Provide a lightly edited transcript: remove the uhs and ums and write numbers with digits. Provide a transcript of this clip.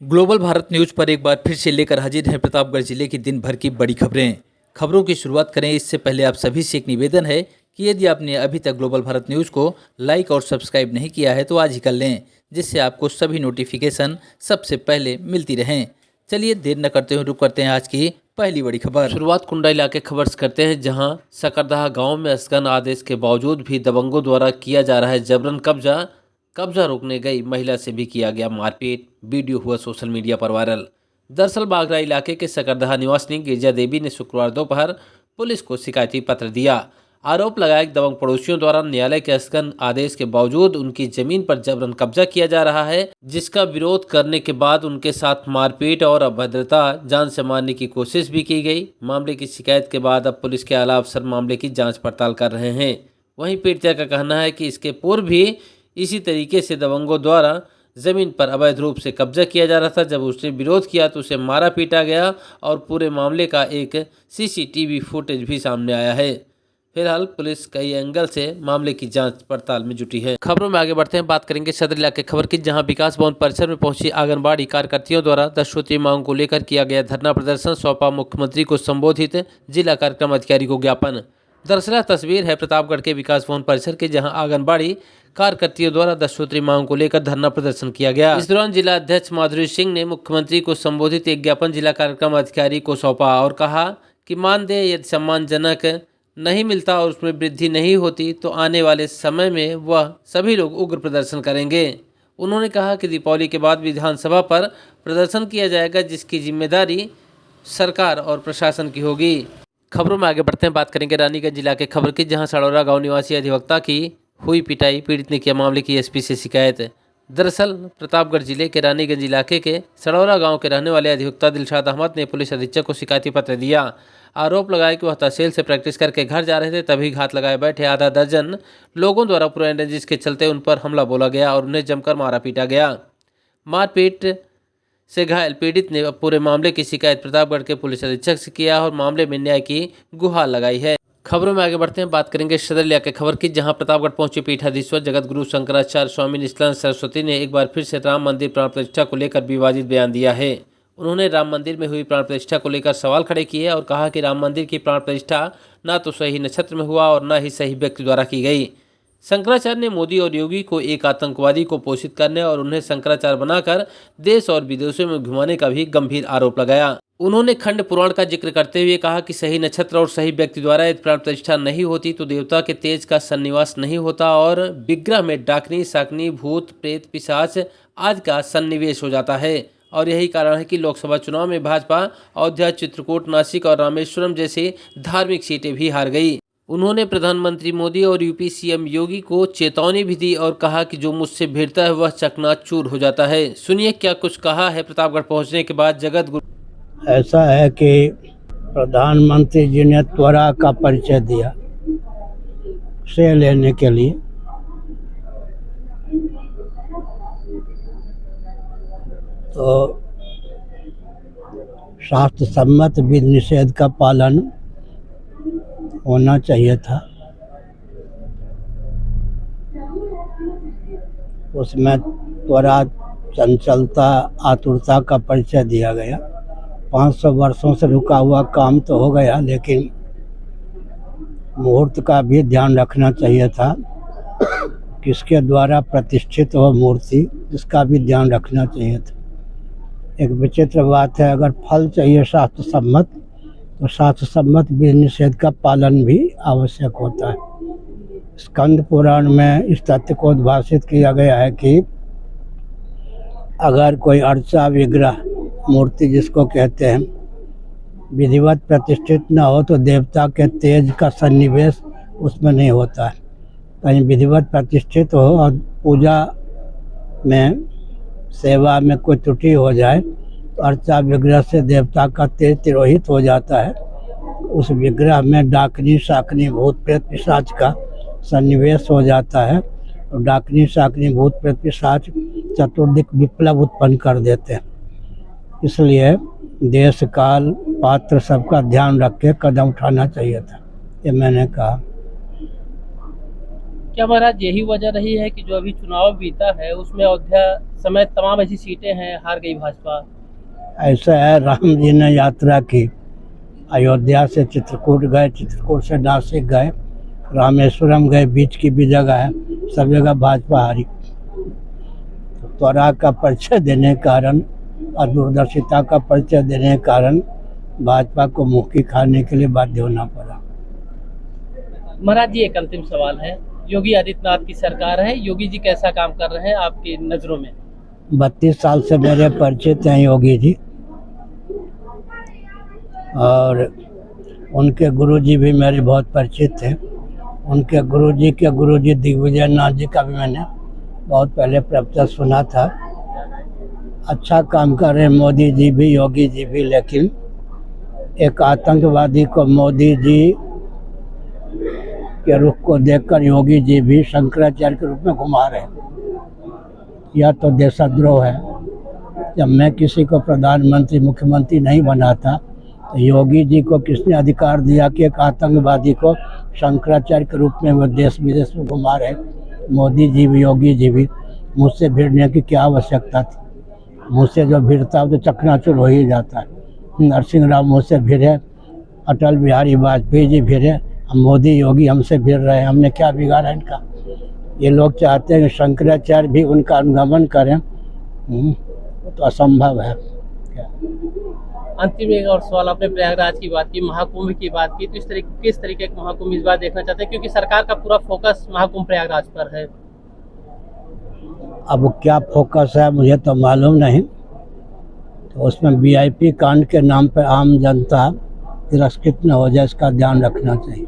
Global Bharat news पर एक बार फिर से लेकर हाजिर हैं प्रतापगढ़ जिले की दिन भर की बड़ी खबरों की शुरुआत करें इससे पहले आप सभी से एक निवेदन है कि यदि आपने अभी तक ग्लोबल भारत न्यूज को लाइक और सब्सक्राइब नहीं किया है तो आज ही कर लें, जिससे आपको सभी नोटिफिकेशन सबसे पहले मिलती रहें। चलिए देर न करते हुए रुक करते हैं आज की पहली बड़ी खबर। शुरुआत कुंडा इलाके खबर से करते हैं, जहां सकरदहा गांव में अस्कन आदेश के बावजूद भी दबंगों द्वारा किया जा रहा है जबरन कब्जा रोकने गई महिला से भी किया गया मारपीट। वीडियो हुआ सोशल मीडिया पर वायरल। दरअसल बागरा इलाके के सकरदहा निवासिनी गिरजा देवी ने शुक्रवार दोपहर पुलिस को शिकायती पत्र दिया। आरोप लगाया कि दबंग पड़ोसियों द्वारा न्यायालय के अस्कन आदेश के बावजूद उनकी जमीन पर जबरन कब्जा किया जा रहा है, जिसका विरोध करने के बाद उनके साथ मारपीट और अभद्रता, जान से मारने की कोशिश भी की गई। मामले की शिकायत के बाद अब पुलिस के आला अफसर मामले की जाँच पड़ताल कर रहे हैं। वहीं पीड़िता का कहना है कि इसके पूर्व भी इसी तरीके से दबंगों द्वारा जमीन पर अवैध रूप से कब्जा किया जा रहा था। जब उसने विरोध किया तो उसे मारा पीटा गया और पूरे मामले का एक सीसीटीवी फुटेज भी सामने आया है। फिलहाल पुलिस कई एंगल से मामले की जांच पड़ताल में जुटी है। खबरों में आगे बढ़ते हैं, बात करेंगे सदर इलाके खबर की, जहां विकास भवन परिसर में पहुंची आंगनबाड़ी कार्यकर्तियों द्वारा 10 सूत्रीय मांग को लेकर किया गया धरना प्रदर्शन। सौंपा मुख्यमंत्री को संबोधित जिला कार्यक्रम अधिकारी को ज्ञापन। दरअसल तस्वीर है प्रतापगढ़ के विकास भवन परिसर के, जहां आंगनबाड़ी कार्यकर्तियों द्वारा 10 सूत्रीय मांग को लेकर धरना प्रदर्शन किया गया। इस दौरान जिला अध्यक्ष माधुरी सिंह ने मुख्यमंत्री को संबोधित एक ज्ञापन जिला कार्यक्रम अधिकारी को सौंपा और कहा कि मानदेय यदि सम्मानजनक नहीं मिलता और उसमें वृद्धि नहीं होती तो आने वाले समय में वह सभी लोग उग्र प्रदर्शन करेंगे। उन्होंने कहा कि दीपावली के बाद विधानसभा पर प्रदर्शन किया जाएगा, जिसकी जिम्मेदारी सरकार और प्रशासन की होगी। खबरों में आगे बढ़ते हैं, बात करेंगे रानीगंज जिला के खबर की, जहां सड़ौरा गांव निवासी अधिवक्ता की हुई पिटाई, पीड़ित ने किया मामले की एसपी से शिकायत। दरअसल प्रतापगढ़ जिले के रानीगंज इलाके के सड़ौरा गांव के रहने वाले अधिवक्ता दिलशाद अहमद ने पुलिस अधीक्षक को शिकायती पत्र दिया। आरोप लगाया कि वह तहसील से प्रैक्टिस करके घर जा रहे थे, तभी घात लगाए बैठे आधा दर्जन लोगों द्वारा पूरा एनर्जी के चलते उन पर हमला बोला गया और उन्हें जमकर मारा पीटा गया। मारपीट से घायल पीड़ित ने पूरे मामले की शिकायत प्रतापगढ़ के पुलिस अधीक्षक से किया और मामले में न्याय की गुहार लगाई है। खबरों में आगे बढ़ते हैं, बात करेंगे सदर इलाके खबर की, जहां प्रतापगढ़ पहुंचे पीठाधीश्वर जगत गुरु शंकराचार्य स्वामी निष्कलानंद सरस्वती ने एक बार फिर से राम मंदिर प्राण प्रतिष्ठा को लेकर विवादित बयान दिया है। उन्होंने राम मंदिर में हुई प्राण प्रतिष्ठा को लेकर सवाल खड़े किए और कहा कि राम मंदिर की प्राण प्रतिष्ठा न तो सही नक्षत्र में हुआ और न ही सही व्यक्ति द्वारा की गई। शंकराचार्य ने मोदी और योगी को एक आतंकवादी को पोषित करने और उन्हें शंकराचार्य बनाकर देश और विदेशों में घुमाने का भी गंभीर आरोप लगाया। उन्होंने खंड पुराण का जिक्र करते हुए कहा कि सही नक्षत्र और सही व्यक्ति द्वारा यदि प्राण प्रतिष्ठा नहीं होती तो देवता के तेज का सन्निवास नहीं होता और विग्रह में डाकनी, शाकनी, भूत, प्रेत, पिशाच आदि का सन्निवेश हो जाता है। और यही कारण है कि लोकसभा चुनाव में भाजपा अयोध्या, चित्रकूट, नासिक और रामेश्वरम जैसी धार्मिक सीटें भी हार गई। उन्होंने प्रधानमंत्री मोदी और यूपी सीएम योगी को चेतावनी भी दी और कहा कि जो मुझसे भिड़ता है वह चकनाचूर हो जाता है। सुनिए क्या कुछ कहा है प्रतापगढ़ पहुंचने के बाद जगत गुरु। ऐसा है कि प्रधानमंत्री जी ने त्वरा का परिचय दिया से लेने के लिए, तो शास्त्र सम्मत विधि निषेध का पालन होना चाहिए था। उसमें त्वरा, चंचलता, आतुरता का परिचय दिया गया। 500 वर्षों से रुका हुआ काम तो हो गया, लेकिन मुहूर्त का भी ध्यान रखना चाहिए था। किसके द्वारा प्रतिष्ठित हो मूर्ति, इसका भी ध्यान रखना चाहिए था। एक विचित्र बात है, अगर फल चाहिए शास्त्र सम्मत तो शास्त्र सम्मत विधि निषेध का पालन भी आवश्यक होता है। स्कंद पुराण में इस तथ्य को उद्भाषित किया गया है कि अगर कोई अर्चा, विग्रह, मूर्ति जिसको कहते हैं, विधिवत प्रतिष्ठित न हो तो देवता के तेज का सन्निवेश उसमें नहीं होता है। कहीं विधिवत प्रतिष्ठित हो और पूजा में, सेवा में कोई त्रुटि हो जाए तो अर्चा विग्रह से देवता का तेज तिरोहित हो जाता है। उस विग्रह में डाकनी, शाकनी, भूत, प्रेत, पिशाच का सन्निवेश हो जाता है और डाकनी, शाकनी, भूत, प्रेत, पिशाच चतुर्दिक विप्लव उत्पन्न कर देते हैं। इसलिए देश, काल, पात्र सबका ध्यान रख के कदम उठाना चाहिए था, ये मैंने कहा। क्या महाराज यही वजह रही है कि जो अभी चुनाव बीता है उसमें अयोध्या समेत तमाम ऐसी सीटें हैं हार गई भाजपा? ऐसा है, राम जी ने यात्रा की, अयोध्या से चित्रकूट गए, चित्रकूट से नासिक गए, रामेश्वरम गए, बीच की भी जगह है, सब जगह भाजपा हारी। त्वरा का परिचय देने के कारण और दूरदर्शिता का परिचय देने के कारण भाजपा को मुक्की खाने के लिए बाध्य होना पड़ा। महाराज जी एक अंतिम सवाल है, योगी आदित्यनाथ की सरकार है, योगी जी कैसा काम कर रहे हैं आपकी नजरों में? 32 साल से मेरे परिचित हैं योगी जी, और उनके गुरुजी भी मेरे बहुत परिचित थे। उनके गुरुजी के गुरुजी दिग्विजय नाथ जी का भी मैंने बहुत पहले प्रवचन सुना था। अच्छा काम कर रहे हैं मोदी जी भी, योगी जी भी, लेकिन एक आतंकवादी को मोदी जी के रुख को देखकर योगी जी भी शंकराचार्य के रूप में घुमा रहे हैं। यह तो देशद्रोह है। जब मैं किसी को प्रधानमंत्री मुख्यमंत्री नहीं बनाता तो योगी जी को किसने अधिकार दिया कि एक आतंकवादी को शंकराचार्य के रूप में वो देश विदेश में घुमा रहे? मोदी जी भी, योगी जी भी। मुझसे भिड़ने की क्या आवश्यकता थी? मुझसे जो भिड़ता है तो चकनाचूर हो ही जाता है। नरसिंह राव मुझसे भिड़े, अटल बिहारी वाजपेयी जी भिड़े, मोदी योगी हमसे भिड़ रहे हैं। हमने क्या बिगाड़ा इनका? ये लोग चाहते हैं कि शंकराचार्य भी उनका अनुगमन करें, तो असंभव है। अंतिम एक और सवाल, आपने प्रयागराज की बात की, महाकुंभ की बात की, तो किस तरीके का महाकुंभ इस बार देखना चाहते हैं, क्योंकि सरकार का पूरा फोकस महाकुंभ प्रयागराज पर है? अब क्या फोकस है मुझे तो मालूम नहीं। तो उसमें VIP कांड के नाम पर आम जनता तिरस्कृत न हो जाए, इसका ध्यान रखना चाहिए।